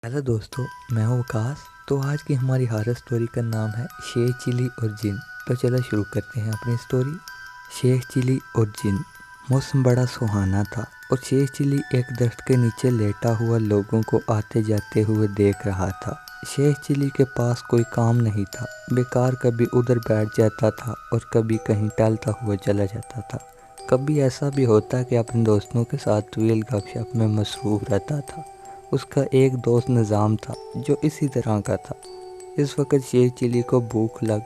Hello दोस्तों, मैं हूँ विकास। तो आज की हमारी हॉरर स्टोरी का नाम है शेर चिली और जिन। तो चलो शुरू करते हैं अपनी स्टोरी। शेर चिली और जिन। मौसम बड़ा सुहाना था और शेर चिली एक दरख्त के नीचे लेटा हुआ लोगों को आते जाते हुए देख रहा था। शेर चिली के पास कोई काम नहीं था, बेकार कभी उधर बैठ जाता था और कभी कहीं टहलता हुआ चला जाता था। कभी ऐसा भी होता कि अपने दोस्तों के साथ तवील गपशप में मसरूफ़ रहता था। उसका एक दोस्त निज़ाम था जो इसी तरह का था। इस वक्त शेर चिली को भूख लग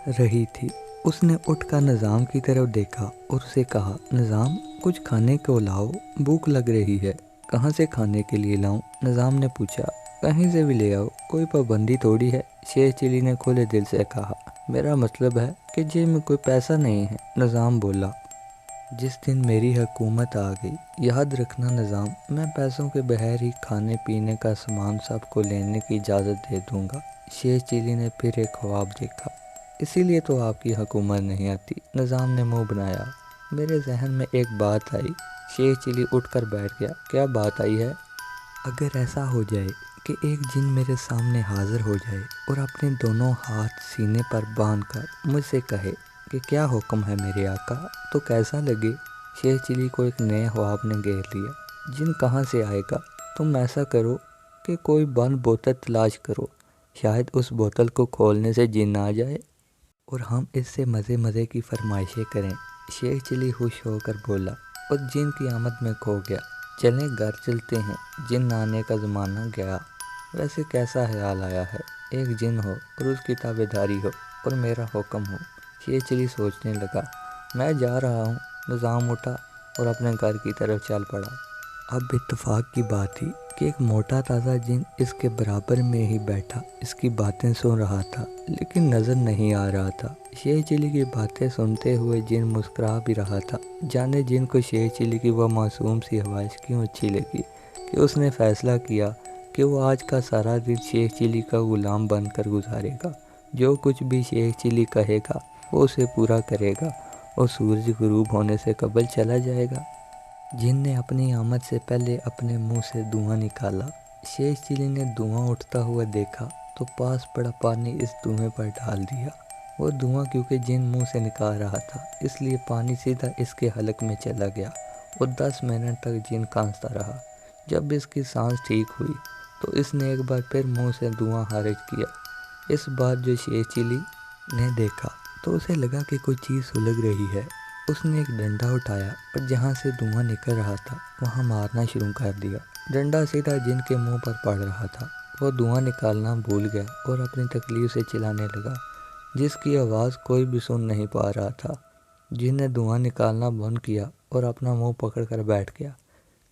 रही थी। उसने उठकर निज़ाम की तरफ देखा और उसे कहा, निज़ाम कुछ खाने को लाओ, भूख लग रही है। कहाँ से खाने के लिए लाऊं? निज़ाम ने पूछा। कहीं से भी ले आओ, कोई पाबंदी थोड़ी है, शेर चिली ने खुले दिल से कहा। मेरा मतलब है कि जेब में कोई पैसा नहीं है, निज़ाम बोला। जिस दिन मेरी हुकूमत आ गई, याद रखना निज़ाम, मैं पैसों के बगैर ही खाने पीने का सामान सबको लेने की इजाज़त दे दूंगा। शेर चिली ने फिर एक ख्वाब देखा। इसीलिए तो आपकी हुकूमत नहीं आती, निज़ाम ने मुंह बनाया। मेरे जहन में एक बात आई। शेर चिली उठकर बैठ गया। क्या बात आई है? अगर ऐसा हो जाए कि एक जिन मेरे सामने हाजिर हो जाए और अपने दोनों हाथ सीने पर बांधकर मुझसे कहे कि क्या हुक्म है मेरे आका, तो कैसा लगे? शेर चिली को एक नए ख्वाब ने घेर लिया। जिन कहाँ से आएगा? तुम ऐसा करो कि कोई बंद बोतल तलाश करो, शायद उस बोतल को खोलने से जिन आ जाए और हम इससे मज़े मज़े की फरमाइशें करें। शेर चिली खुश होकर बोला और जिन की आमद में खो गया। चलें घर चलते हैं, जिन आने का ज़माना गया। वैसे कैसा ख्याल आया है, एक जिन हो और उसकी ताबेदारी हो और मेरा हुक्म हो। शेर चिली सोचने लगा। मैं जा रहा हूँ। निज़ाम उठा और अपने घर की तरफ चल पड़ा। अब इत्तेफाक की बात थी कि एक मोटा ताज़ा जिन इसके बराबर में ही बैठा इसकी बातें सुन रहा था, लेकिन नज़र नहीं आ रहा था। शेर चिली की बातें सुनते हुए जिन मुस्कुरा भी रहा था। जाने जिन को शेर चिली की वह मासूम सी ख्वाहिश क्यों अच्छी लगी कि उसने फ़ैसला किया कि वो आज का सारा दिन शेर चिली का ग़ुलाम बनकर गुजारेगा। जो कुछ भी शेर चिली कहेगा वो उसे पूरा करेगा और सूरज गुरूब होने से कबल चला जाएगा। जिन ने अपनी आमद से पहले अपने मुंह से धुआं निकाला। शेर चिली ने धुआं उठता हुआ देखा तो पास पड़ा पानी इस धुएं पर डाल दिया। वो धुआं क्योंकि जिन मुंह से निकाल रहा था, इसलिए पानी सीधा इसके हलक में चला गया और 10 मिनट तक जिन कांसता रहा। जब इसकी सांस ठीक हुई तो इसने एक बार फिर मुंह से धुआं खारिज किया। इस बार जो शेर चिली ने देखा तो उसे लगा कि कोई चीज़ सुलग रही है। उसने एक डंडा उठाया और जहाँ से धुआं निकल रहा था वहाँ मारना शुरू कर दिया। डंडा सीधा जिन के मुंह पर पड़ रहा था। वो धुआं निकालना भूल गया और अपनी तकलीफ से चिल्लाने लगा, जिसकी आवाज़ कोई भी सुन नहीं पा रहा था। जिन ने धुआं निकालना बंद किया और अपना मुंह पकड़ कर बैठ गया,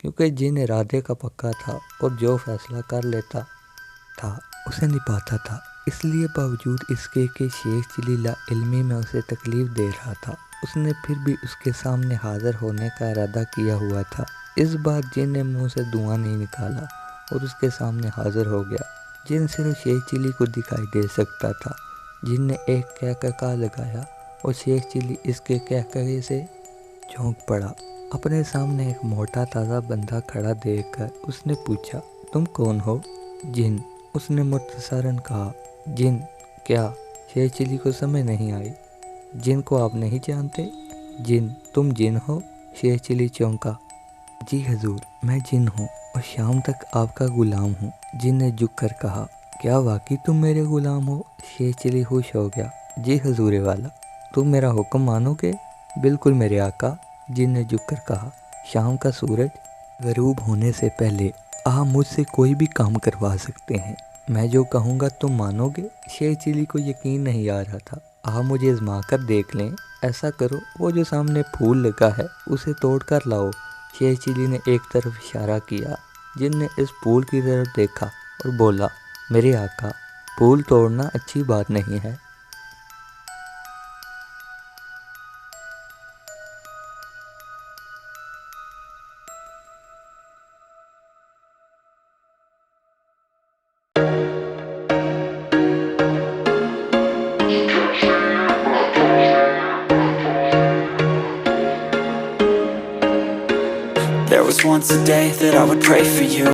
क्योंकि जिन इरादे का पक्का था और जो फैसला कर लेता था उसे निभाता था। इसलिए बावजूद इसके कि शेर चिली लाइल्मी में उसे तकलीफ़ दे रहा था, उसने फिर भी उसके सामने हाजिर होने का इरादा किया हुआ था। इस बार जिन ने मुंह से धुआं नहीं निकाला और उसके सामने हाजिर हो गया। जिन सिर्फ शेर चिली को दिखाई दे सकता था। जिन ने एक कहकहा लगाया और शेर चिली इसके कहकहे से चौंक पड़ा। अपने सामने एक मोटा ताज़ा बंदा खड़ा देखकर उसने पूछा, तुम कौन हो? जिन, उसने मुख्तसरन कहा। जिन क्या? शेर चिली को समझ नहीं आई। जिन को आप नहीं जानते? जिन, तुम जिन हो? शेर चिली चौंका। जी हजूर, मैं जिन हूँ और शाम तक आपका ग़ुलाम हूँ, जिन ने झुक कर कहा। क्या वाकई तुम मेरे ग़ुलाम हो? शेर चिली खुश हो गया। जी हजूर वाला, तुम मेरा हुक्म मानोगे? बिल्कुल मेरे आका, जिन ने झुक कर कहा। शाम का सूरज गरूब होने से पहले आप मुझसे कोई भी काम करवा सकते हैं। मैं जो कहूँगा तुम मानोगे? शेर चिली को यकीन नहीं आ रहा था। आप मुझे आजमा कर देख लें। ऐसा करो, वो जो सामने फूल लगा है उसे तोड़ कर लाओ। शेर चिली ने एक तरफ इशारा किया। जिन ने इस फूल की तरफ देखा और बोला, मेरे आका, फूल तोड़ना अच्छी बात नहीं है। There was once a day that I would pray for you.